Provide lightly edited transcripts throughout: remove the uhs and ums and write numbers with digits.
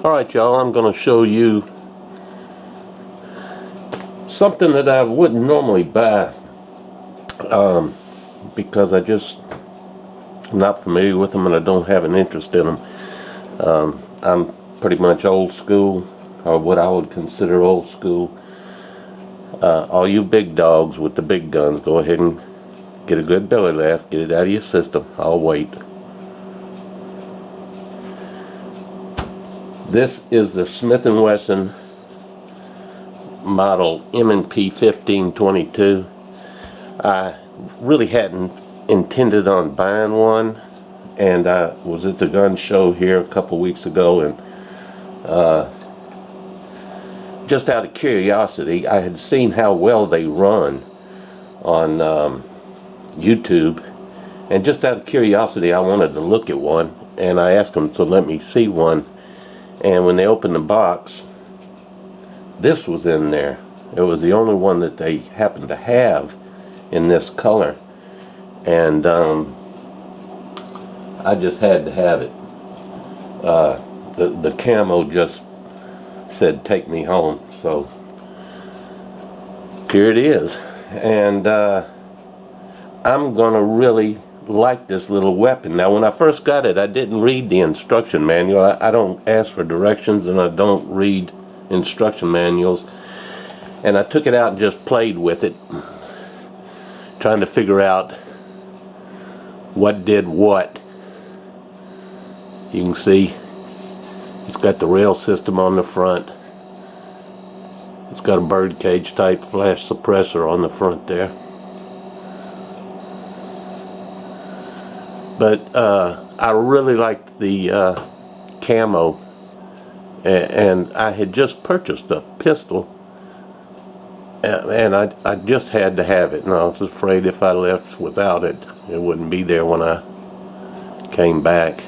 Alright y'all, I'm going to show you something that I wouldn't normally buy because I just not familiar with them and I don't have an interest in them. I'm pretty much old school, or what I would consider old school. All you big dogs with the big guns, go ahead and get a good belly laugh, get it out of your system. I'll wait. This is the Smith&Wesson model MP15 22. I really hadn't intended on buying one, and I was at the gun show here a couple weeks ago, and just out of curiosity, I had seen how well they run on YouTube, and just out of curiosity I wanted to look at one, and I asked them to let me see one. And when they opened the box, this was in there. It was the only one that they happened to have in this color, and I just had to have it. The Camo just said take me home, so here it is. And I'm gonna really like this little weapon. Now when I first got it, I didn't read the instruction manual. I don't ask for directions, and I don't read instruction manuals, and I took it out and just played with it, trying to figure out what did what. You can see it's got the rail system on the front. It's got a birdcage type flash suppressor on the front there. But I really liked the Camo, and I had just purchased a pistol, and I just had to have it, and I was afraid if I left without it, it wouldn't be there when I came back.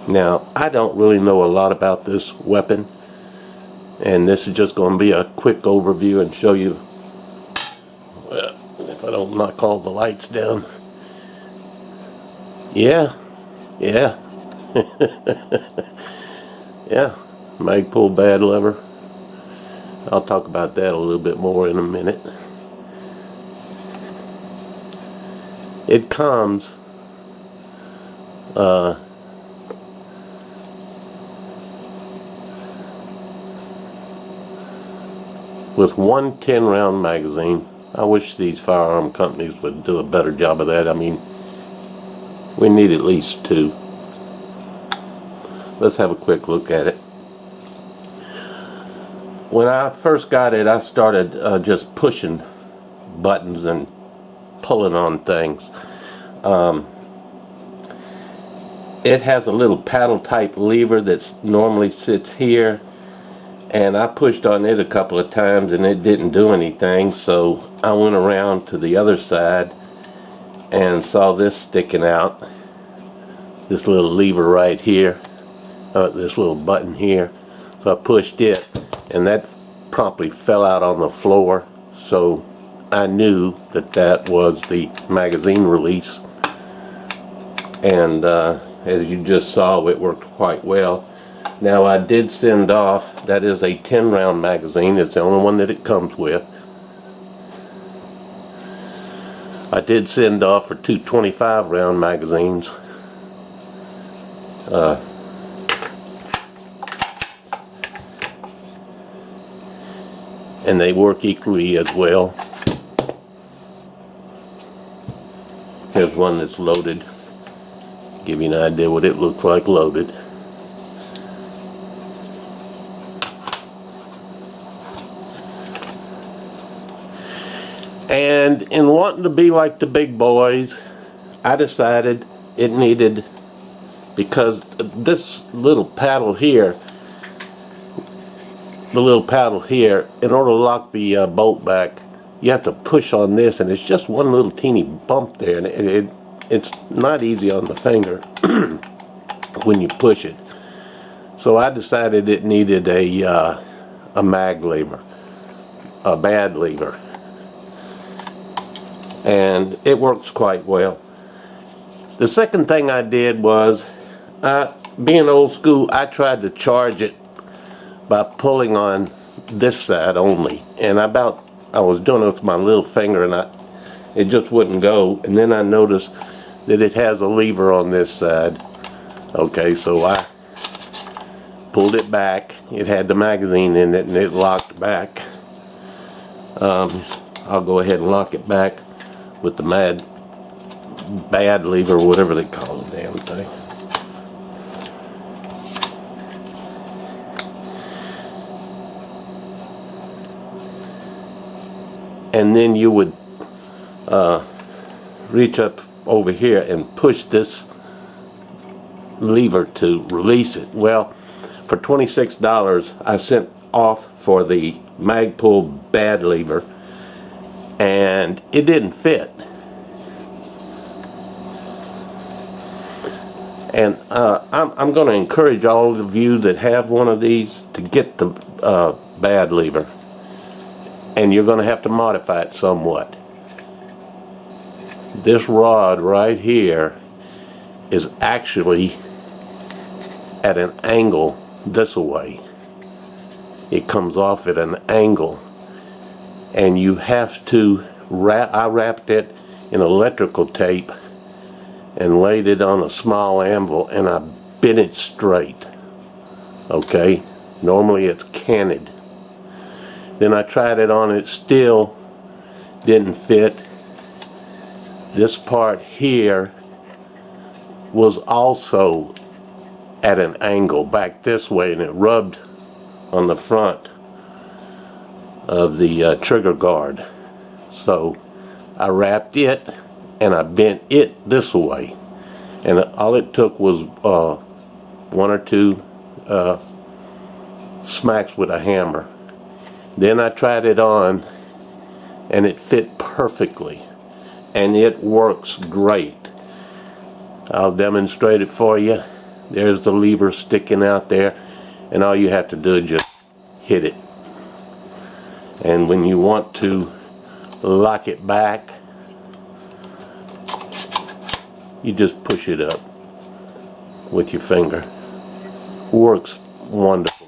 Now, I don't really know a lot about this weapon, and this is just going to be a quick overview and show you, well, if I don't knock all the lights down. Yeah. Yeah, Magpul bad lever. I'll talk about that a little bit more in a minute. It comes with one 10-round magazine. I wish these firearm companies would do a better job of that. I mean, we need at least two. Let's have a quick look at it. When I first got it, I started just pushing buttons and pulling on things. It has a little paddle type lever that normally sits here, and I pushed on it a couple of times and it didn't do anything, so I went around to the other side and saw this sticking out, this little lever right here, this little button here. So I pushed it, and that promptly fell out on the floor, so I knew that that was the magazine release, and as you just saw, it worked quite well. Now I did send off, that is a 10-round magazine, it's the only one that it comes with. I did send off for two 25-round magazines. And they work equally as well. Here's one that's loaded. Give you an idea what it looks like loaded. And in wanting to be like the big boys, I decided it needed, because this little paddle here, in order to lock the bolt back, you have to push on this, and it's just one little teeny bump there, and it's not easy on the finger when you push it. So I decided it needed a mag lever, a bad lever, and it works quite well. The second thing I did was I being old school, I tried to charge it by pulling on this side only, and I was doing it with my little finger, and it just wouldn't go. And then I noticed that it has a lever on this side. Okay, so I pulled it back. It had the magazine in it, and it locked back. I'll go ahead and lock it back with the bad lever, or whatever they call the damn thing. And then you would reach up over here and push this lever to release it. Well, for $26 I sent off for the Magpul bad lever, and it didn't fit. And I'm going to encourage all of you that have one of these to get the bad lever, and you're going to have to modify it somewhat. This rod right here is actually at an angle this way. It comes off at an angle, and you have to I wrapped it in electrical tape and laid it on a small anvil, and I bent it straight. Okay, normally it's canted. Then I tried it on, it still didn't fit. This part here was also at an angle back this way, and it rubbed on the front of the trigger guard. So I wrapped it and I bent it this way, and all it took was one or two smacks with a hammer. Then I tried it on, and it fit perfectly, and it works great. I'll demonstrate it for you. There's the lever sticking out there, and all you have to do is just hit it. And when you want to lock it back, you just push it up with your finger. Works wonderful.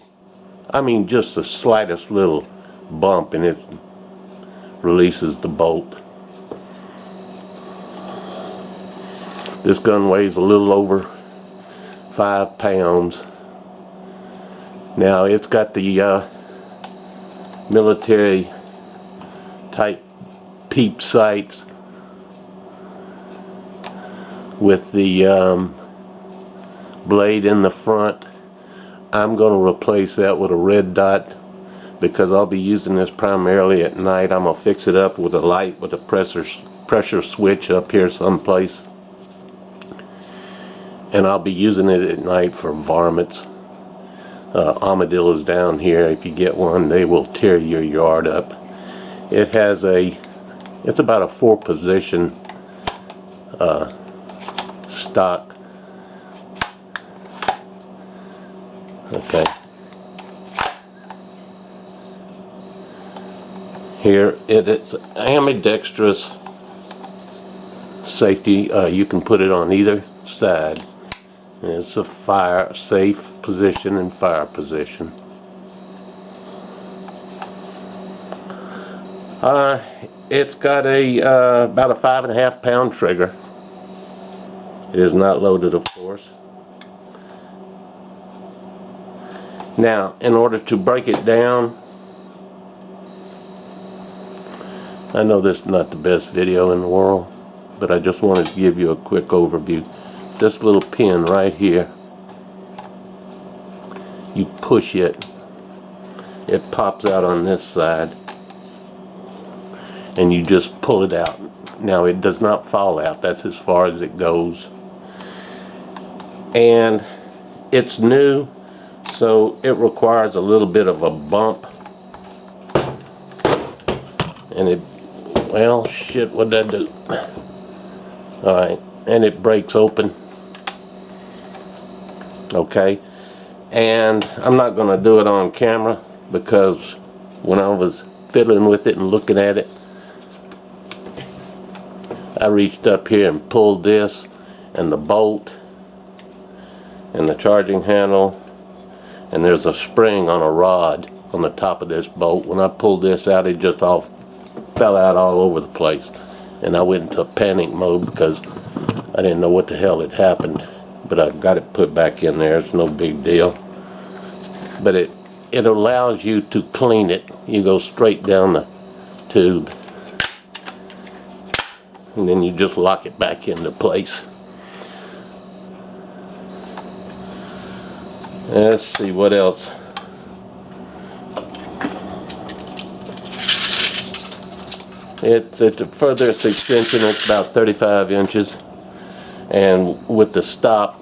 I mean, just the slightest little bump and it releases the bolt. This gun weighs a little over 5 pounds. Now it's got the military type peep sights with the blade in the front. I'm going to replace that with a red dot because I'll be using this primarily at night. I'm going to fix it up with a light with a pressure switch up here someplace, and I'll be using it at night for varmints. Armadillos down here, if you get one, they will tear your yard up. It has it's about a 4-position stock. Okay. Here it's ambidextrous safety. You can put it on either side. It's a fire safe position and fire position. It's got about a 5.5 pound trigger. It is not loaded, of course. Now, in order to break it down, I know this is not the best video in the world, but I just wanted to give you a quick overview. This little pin right here, you push it, it pops out on this side, and you just pull it out. Now it does not fall out, that's as far as it goes. And it's new, so it requires a little bit of a bump. And it, well, shit, what'd that do? Alright, and it breaks open. Okay, and I'm not going to do it on camera because when I was fiddling with it and looking at it, I reached up here and pulled this and the bolt, and the charging handle, and there's a spring on a rod on the top of this bolt. When I pulled this out, it just all fell out all over the place, and I went into a panic mode because I didn't know what the hell had happened. But I got it put back in there. It's no big deal. But it allows you to clean it. You go straight down the tube, and then you just lock it back into place. Let's see what else. It's a furthest extension. It's about 35 inches, and with the stock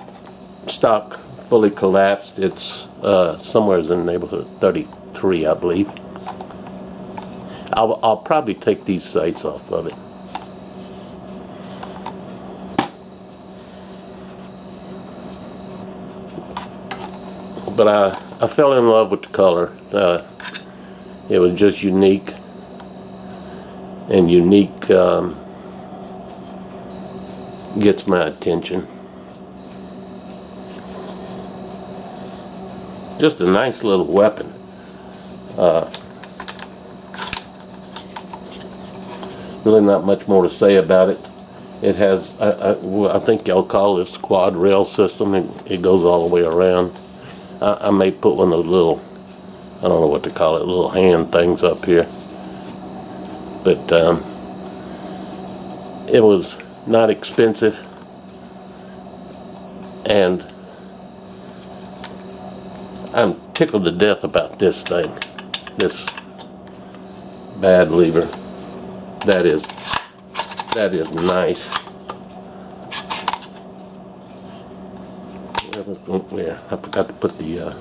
fully collapsed, it's somewhere in the neighborhood of 33, I believe. I'll probably take these sights off of it. But I fell in love with the color. It was just unique, and unique gets my attention. Just a nice little weapon. Really not much more to say about it. It has, I think y'all call this quad rail system. It goes all the way around. I may put one of those little, I don't know what to call it, little hand things up here. But it was not expensive, and I'm tickled to death about this thing, this bad lever. That is nice. Yeah, I forgot to put the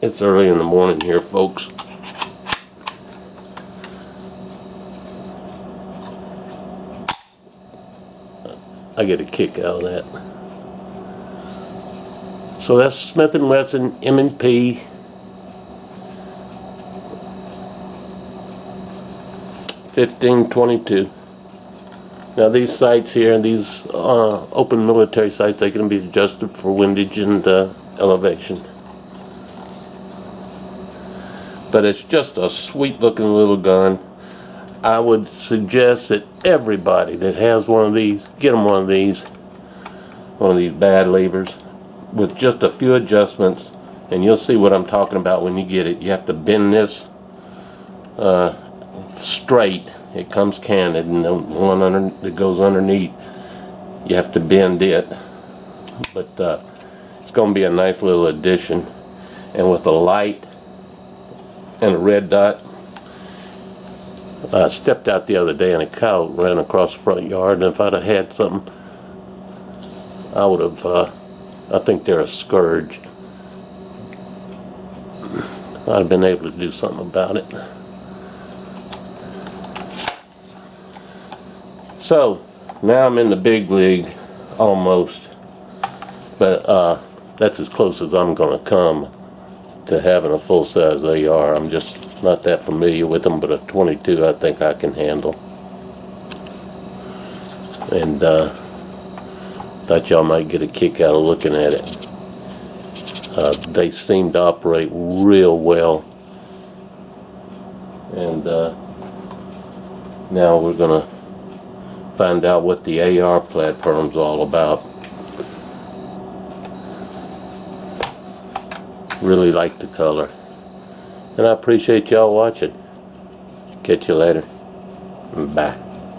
it's early in the morning here, folks. I get a kick out of that. So that's Smith&Wesson MP 1522. Now these sights here, these open military sights, they can be adjusted for windage and elevation. But it's just a sweet looking little gun. I would suggest that everybody that has one of these, get them one of these bad levers with just a few adjustments, and you'll see what I'm talking about when you get it. You have to bend this straight. It comes canted, and the one that goes underneath, you have to bend it. But it's going to be a nice little addition. And with a light and a red dot, I stepped out the other day and a cow ran across the front yard, and if I'd have had something, I would have, I think they're a scourge. I'd have been able to do something about it. So now I'm in the big league, almost, but that's as close as I'm going to come to having a full-size AR. I'm just not that familiar with them, but a 22 I think I can handle. And thought y'all might get a kick out of looking at it. They seem to operate real well. And now we're going to find out what the AR platform's all about. Really like the color. And I appreciate y'all watching. Catch you later. Bye.